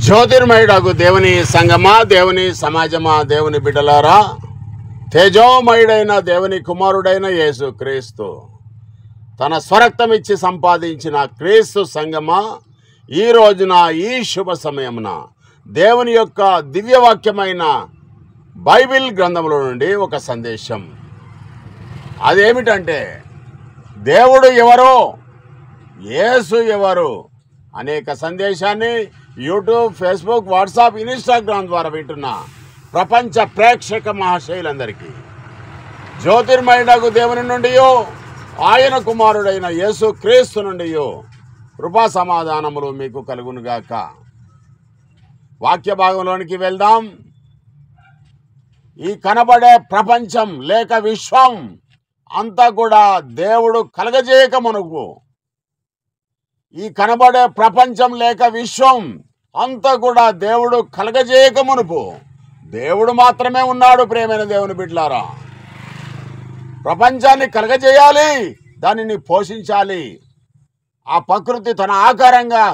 జ్యోతిర్మయుడగు దేవుని సంగమా, దేవుని సమాజమా, దేవుని బిడ్డలారా, తేజోమయుడైన దేవుని కుమారుడైన యేసు క్రీస్తు తన స్వరక్తం ఇచ్చి సంపాదించిన క్రీస్తు సంగమా, ఈ రోజున ఈ శుభ సమయమున దేవుని యొక్క దివ్యవాక్యమైన బైబిల్ గ్రంథంలో నుండి ఒక సందేశం. అదేమిటంటే, దేవుడు ఎవరు, యేసు ఎవరు అనేక సందేశాన్ని యూట్యూబ్, ఫేస్బుక్, వాట్సాప్, ఇన్స్టాగ్రామ్ ద్వారా వింటున్న ప్రపంచ ప్రేక్షక మహాశయులందరికీ జ్యోతిర్మయుడగు దేవుని నుండి, ఆయన కుమారుడైన యేసు క్రీస్తు నుండి కృపా సమాధానములు మీకు కలుగునుగాక. వాక్య భాగంలోనికి వెళ్దాం. ఈ కనబడే ప్రపంచం లేక విశ్వం అంతా కూడా దేవుడు కలగజేయక మునుపు, ఈ కనబడే ప్రపంచం లేక విశ్వం అంతా కూడా దేవుడు కలగజేయక మునుపు దేవుడు మాత్రమే ఉన్నాడు. ప్రేమైన దేవుని బిడ్డలారా, ప్రపంచాన్ని కలగజేయాలి, దానిని పోషించాలి. ఆ ప్రకృతి తన ఆకారంగా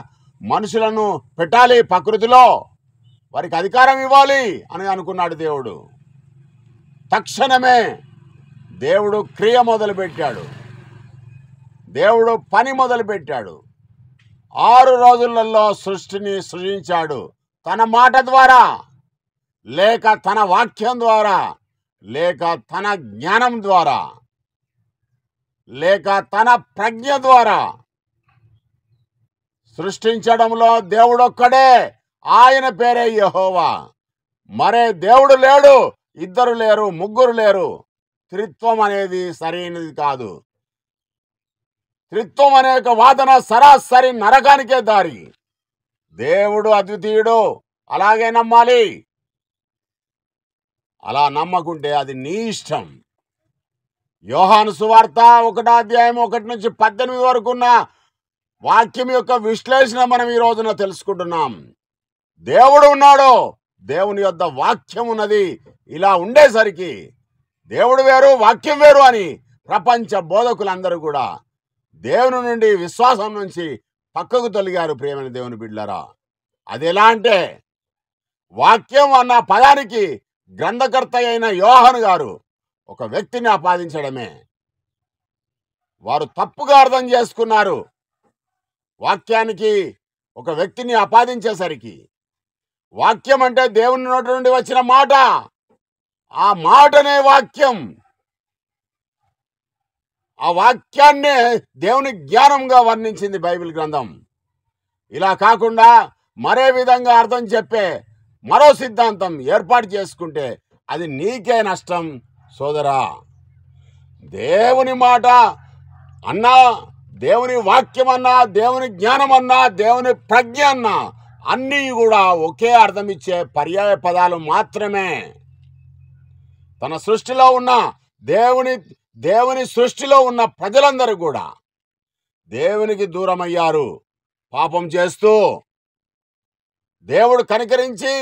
మనుషులను పెట్టాలి, ప్రకృతిలో వారికి అధికారం ఇవ్వాలి అని అనుకున్నాడు దేవుడు. తక్షణమే దేవుడు క్రియ మొదలుపెట్టాడు, దేవుడు పని మొదలుపెట్టాడు. 6 రోజులలో సృష్టిని సృజించాడు. తన మాట ద్వారా, లేక తన వాక్యం ద్వారా, లేక తన జ్ఞానం ద్వారా, లేక తన ప్రజ్ఞ ద్వారా సృష్టించడంలో దేవుడొక్కడే. ఆయన పేరే యెహోవా. మరే దేవుడు లేడు, ఇద్దరు లేరు, ముగ్గురు లేరు. త్రిత్వం అనేది సరైనది కాదు. త్రిత్వం అనే ఒక వాదన సరాసరి నరకానికే దారి. దేవుడు అద్వితీయుడు, అలాగే నమ్మాలి. అలా నమ్మకుంటే అది నీ ఇష్టం. యోహాను సువార్త 1వ అధ్యాయం 1 నుంచి 18 వరకు ఉన్న వాక్యం యొక్క విశ్లేషణ మనం ఈ రోజున తెలుసుకుంటున్నాం. దేవుడు ఉన్నాడు, దేవుని యొద్ద వాక్యం ఉన్నది. ఇలా ఉండేసరికి దేవుడు వేరు, వాక్యం వేరు అని ప్రపంచ బోధకులందరూ కూడా దేవుని నుండి, విశ్వాసం నుంచి పక్కకు తొలగారు. ప్రియమైన దేవుని బిడ్డలారా, అది ఎలా అంటే, వాక్యం అన్న పదానికి గ్రంథకర్త అయిన యోహాను గారు ఒక వ్యక్తిని ఆపాదించడమే. వారు తప్పుగా అర్థం చేసుకున్నారు. వాక్యానికి ఒక వ్యక్తిని ఆపాదించేసరికి, వాక్యం అంటే దేవుని నోటి నుండి వచ్చిన మాట, ఆ మాటనే వాక్యం. ఆ వాక్యాన్నే దేవుని జ్ఞానంగా వర్ణించింది బైబిల్ గ్రంథం. ఇలా కాకుండా మరే విధంగా అర్థం చెప్పే మరో సిద్ధాంతం ఏర్పాటు చేసుకుంటే అది నీకే నష్టం సోదరా. దేవుని మాట అన్నా, దేవుని వాక్యం అన్నా, దేవుని జ్ఞానం అన్నా, దేవుని ప్రజ్ఞ అన్నా, అన్నీ కూడా ఒకే అర్థం ఇచ్చే పర్యాయ పదాలు మాత్రమే. తన సృష్టిలో ఉన్న దేవుని సృష్టిలో ఉన్న ప్రజలందరూ కూడా దేవునికి దూరమయ్యారు పాపం చేస్తూ. దేవుడు కనికరించి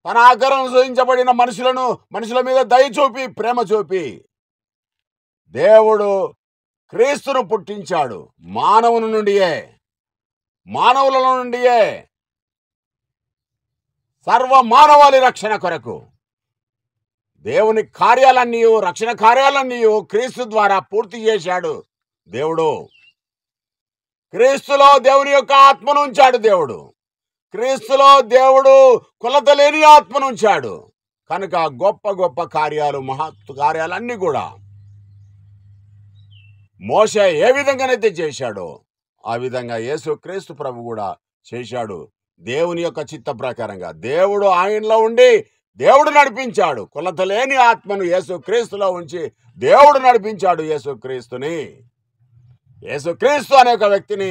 తన ఆకారం సృజించబడిన మనుషుల మీద దయ చూపి, ప్రేమ చూపి దేవుడు క్రీస్తును పుట్టించాడు. మానవుల నుండియే సర్వ మానవాళి రక్షణ కొరకు దేవుని కార్యాలన్నీ, రక్షణ కార్యాలన్నీ క్రీస్తు ద్వారా పూర్తి చేశాడు దేవుడు. క్రీస్తులో దేవుని యొక్క ఆత్మను ఉంచాడు దేవుడు. క్రీస్తులో దేవుడు కొలత లేని ఆత్మను ఉంచాడు. కనుక గొప్ప గొప్ప కార్యాలు, మహత్ కార్యాలన్నీ కూడా మోషే ఏ విధంగానైతే చేశాడో ఆ విధంగా యేసు క్రీస్తు ప్రభు కూడా చేశాడు. దేవుని యొక్క చిత్త ప్రకారంగా దేవుడు ఆయనలో ఉండి దేవుడు నడిపించాడు. కొలత లేని ఆత్మను యేసు క్రీస్తులో ఉంచి దేవుడు నడిపించాడు యేసుక్రీస్తుని. యేసుక్రీస్తు అనే ఒక వ్యక్తిని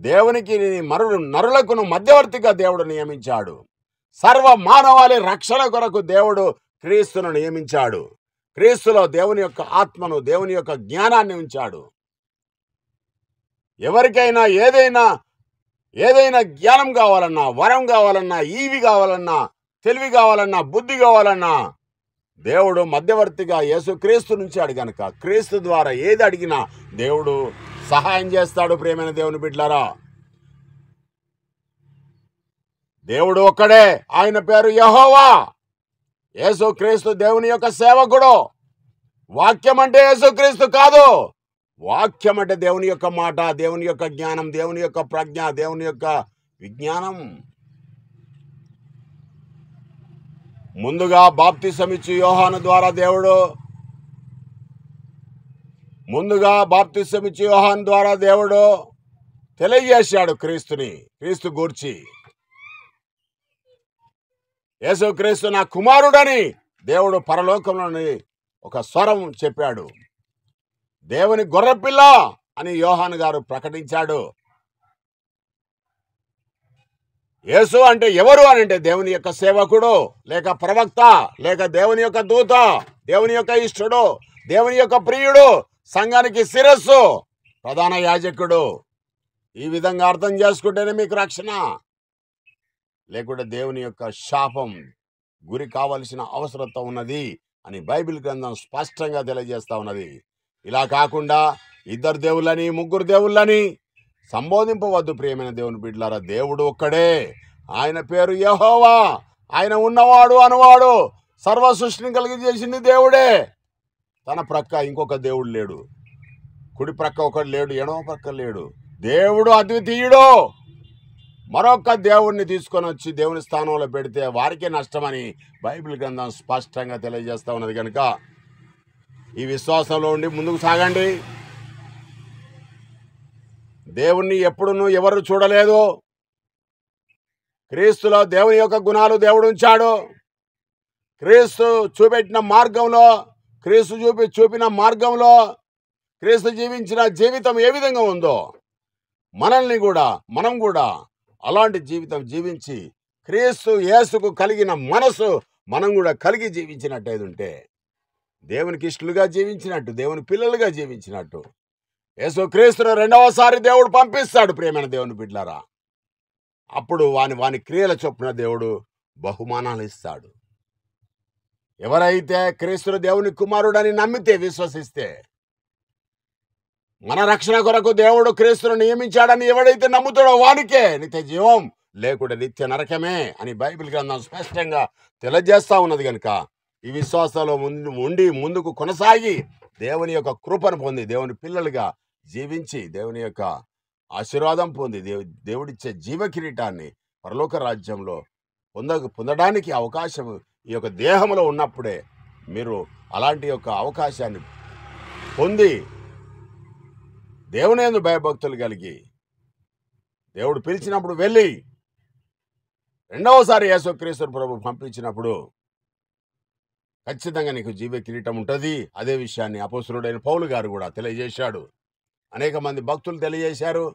దేవునికి నరులకును మధ్యవర్తిగా దేవుడు నియమించాడు. సర్వ మానవాళి రక్షణ కొరకు దేవుడు క్రీస్తును నియమించాడు. క్రీస్తులో దేవుని యొక్క ఆత్మను, దేవుని యొక్క జ్ఞానాన్ని ఉంచాడు. ఎవరికైనా ఏదైనా జ్ఞానం కావాలన్నా, వరం కావాలన్నా, ఈవి కావాలన్నా, తెలివి కావాలన్నా, బుద్ధి కావాలన్నా దేవుడు మధ్యవర్తిగా యేసుక్రీస్తు నుంచి అడిగనక క్రీస్తు ద్వారా ఏది అడిగినా దేవుడు సహాయం చేస్తాడు. ప్రియమైన దేవుని బిడ్డలారా, దేవుడు ఒక్కడే, ఆయన పేరు యెహోవా. యేసుక్రీస్తు దేవుని యొక్క సేవకుడు. వాక్యం అంటే యేసుక్రీస్తు కాదు. వాక్యం అంటే దేవుని యొక్క మాట, దేవుని యొక్క జ్ఞానం, దేవుని యొక్క ప్రజ్ఞ, దేవుని యొక్క విజ్ఞానం. ముందుగా బాప్తిసమిచ్చి యోహాను ద్వారా దేవుడు తెలియజేశాడు క్రీస్తు గూర్చి. యేసుక్రీస్తు నా కుమారుడని దేవుడు పరలోకంలోని ఒక స్వరం చెప్పాడు. దేవుని గొర్రెపిల్ల అని యోహాను గారు ప్రకటించాడు. యేసు అంటే ఎవరు అని అంటే దేవుని యొక్క సేవకుడు, లేక ప్రవక్త, లేక దేవుని యొక్క దూత, దేవుని యొక్క ఇష్టుడు, దేవుని యొక్క ప్రియుడు, సంఘానికి శిరస్సు, ప్రధాన యాజకుడు. ఈ విధంగా అర్థం చేసుకుంటేనే మీకు రక్షణ. లేకుంటే దేవుని యొక్క శాపం గురి కావలసిన అవసరత ఉన్నది అని బైబిల్ గ్రంథం స్పష్టంగా తెలియజేస్తా ఉన్నది. ఇలా కాకుండా ఇద్దరు దేవుళ్ళని, ముగ్గురు దేవుళ్ళని సంబోధింపవద్దు ప్రియమైన దేవుని బిడ్డలారా. దేవుడు ఒక్కడే, ఆయన పేరు యెహోవా. ఆయన ఉన్నవాడు అనువాడు, సర్వ సృష్టిని కలిగజేసింది దేవుడే. తన ప్రక్క ఇంకొక దేవుడు లేడు, కుడి ప్రక్క ఒకడు లేడు, ఎడమ ప్రక్క లేడు. దేవుడు అద్వితీయుడు. మరొక దేవుడిని తీసుకొని వచ్చి దేవుని స్థానంలో పెడితే వారికే నష్టమని బైబిల్ గ్రంథం స్పష్టంగా తెలియజేస్తా ఉన్నది. కనుక ఈ విశ్వాసంలో ఉండి ముందుకు సాగండి. దేవుణ్ణి ఎప్పుడునూ ఎవరు చూడలేదు. క్రీస్తులో దేవుని యొక్క గుణాలు దేవుడు ఉంచాడు. క్రీస్తు చూపిన మార్గంలో క్రీస్తు జీవించిన జీవితం ఏ విధంగా ఉందో మనం కూడా అలాంటి జీవితం జీవించి క్రీస్తు యేసుకు కలిగిన మనసు మనం కూడా కలిగి జీవించినట్టయితే ఉంటే దేవునికి ఇష్టలుగా జీవించినట్టు, దేవుని పిల్లలుగా జీవించినట్టు యేసుక్రీస్తును రెండవసారి దేవుడు పంపిస్తాడు ప్రియమైన దేవుని బిడ్డలారా. అప్పుడు వాని క్రియల చొప్పున దేవుడు బహుమానాలు ఇస్తాడు. ఎవరైతే క్రీస్తును దేవుని కుమారుడని నమ్మితే, విశ్వసిస్తే, మన రక్షణ కొరకు దేవుడు క్రీస్తును నియమించాడని ఎవడైతే నమ్ముతాడో వానికే నిత్య జీవం, లేకుంటే నిత్య నరకమే అని బైబిల్ గ్రంథం స్పష్టంగా తెలియజేస్తా ఉన్నది. కనుక ఈ విశ్వాసంలో ఉండి ముందుకు కొనసాగి దేవుని యొక్క కృపను పొంది దేవుని పిల్లలుగా జీవించి దేవుని యొక్క ఆశీర్వాదం పొంది దేవుడిచ్చే జీవ కిరీటాన్ని పరలోక రాజ్యంలో పొందడానికి అవకాశం ఈ యొక్క దేహంలో ఉన్నప్పుడే మీరు అలాంటి యొక్క అవకాశాన్ని పొంది దేవుని యందు భయభక్తులు కలిగి దేవుడు పిలిచినప్పుడు వెళ్ళి రెండవసారి యేసుక్రీస్తు ప్రభు పంపించినప్పుడు ఖచ్చితంగా నీకు జీవ కిరీటం ఉంటుంది. అదే విషయాన్ని అపోస్తలుడైన పౌలు గారు కూడా తెలియజేశాడు. అనేక మంది భక్తులు తెలియజేశారు,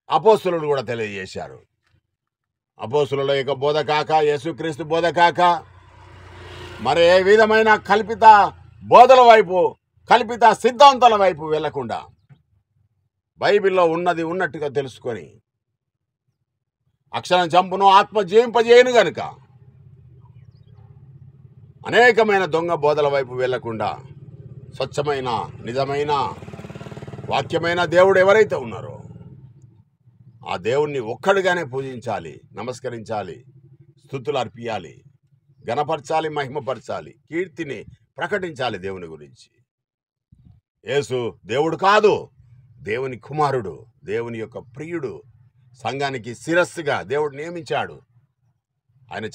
అపోస్తలుడు కూడా తెలియజేశారు. అపోస్తలుల యొక్క బోధ కాక, యేసుక్రీస్తు బోధ కాక మరి ఏ విధమైన కల్పిత బోధల వైపు, కల్పిత సిద్ధాంతాల వైపు వెళ్లకుండా బైబిల్లో ఉన్నది ఉన్నట్టుగా తెలుసుకొని అక్షరం చంపును ఆత్మ జీవింపజేయను గనుక అనేకమైన దొంగ బోధల వైపు వెళ్లకుండా స్వచ్ఛమైన నిజమైన వాక్యమైన దేవుడు ఎవరైతే ఉన్నారో ఆ దేవుణ్ణి ఒక్కడిగానే పూజించాలి, నమస్కరించాలి, స్తుతులు అర్పియాలి, గణపరచాలి, మహిమపరచాలి, కీర్తిని ప్రకటించాలి దేవుని గురించి. యేసు దేవుడు కాదు, దేవుని కుమారుడు, దేవుని యొక్క ప్రియుడు, సంఘానికి శిరస్సుగా దేవుడు నియమించాడు. ఆయన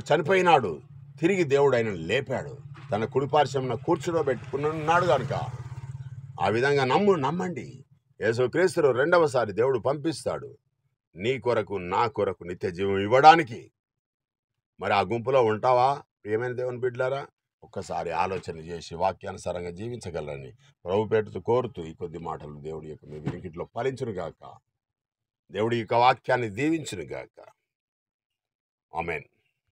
చనిపోయినాడు, తిరిగి దేవుడు ఆయన లేపాడు, తన కుడిపార్శ్వమున కూర్చునబెట్టుకున్నాడు. కనుక ఆ విధంగా నమ్మండి. యేసుక్రీస్తును రెండవసారి దేవుడు పంపిస్తాడు నీ కొరకు, నా కొరకు నిత్య జీవం ఇవ్వడానికి. మరి ఆ గుంపులో ఉంటావా ప్రియమైన దేవుని బిడ్డలారా? ఒక్కసారి ఆలోచన చేసి వాక్యానుసారంగా జీవించగలరని ప్రభు పేరుతో కోరుతూ ఈ కొద్ది మాటలు దేవుడి యొక్క మీ వినికిట్లో ఫలించునుగాక. దేవుడి యొక్క వాక్యాన్ని దీవించునుగాక. ఆమేన్.